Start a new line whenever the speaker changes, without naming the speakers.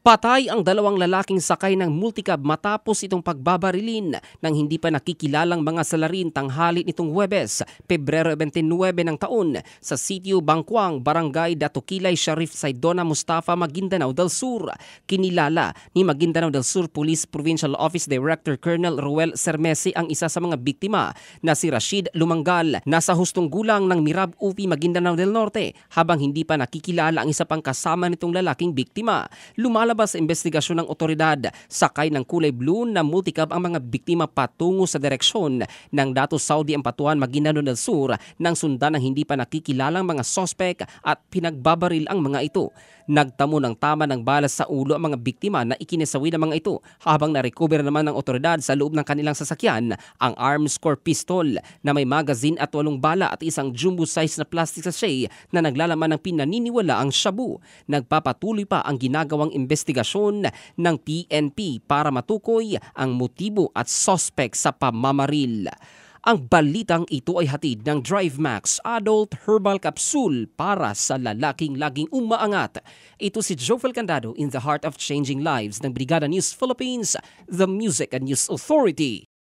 Patay ang dalawang lalaking sakay ng multicab matapos itong pagbabarilin ng hindi pa nakikilalang mga salarin tanghali nitong Huwebes, Pebrero 29 ng taon sa sitio Bangkwang, Barangay Datukilay, Sharif Saidona Mustafa, Maguindanao del Sur. Kinilala ni Maguindanao del Sur Police Provincial Office Director Colonel Ruel Sermesi ang isa sa mga biktima na si Rashid Lumanggal, nasa hustong gulang ng Mirab UP, Maguindanao del Norte, habang hindi pa nakikilala ang isa pang kasama nitong lalaking biktima. Lumalabas sa investigasyon ng otoridad, sakay ng kulay blue na multicab ang mga biktima patungo sa direksyon ng Dato Saudi Ampatuan, Maguindanao del Sur nang sundan ng hindi pa nakikilalang mga sospek at pinagbabaril ang mga ito. Nagtamo ng tama ng balas sa ulo ang mga biktima na ikinasawi ng mga ito, habang na-recover naman ng otoridad sa loob ng kanilang sasakyan ang arms core pistol na may magazine at 8 bala at isang jumbo size na plastic sachet na naglalaman ng pinaniniwalaang shabu. Nagpapatuloy pa ang ginagawang investigasyon ng PNP para matukoy ang motibo at sospek sa pamamaril. Ang balitang ito ay hatid ng DriveMax Adult Herbal Capsule para sa lalaking laging umaangat. Ito si Jovel Candado in the heart of changing lives ng Brigada News Philippines, the Music and News Authority.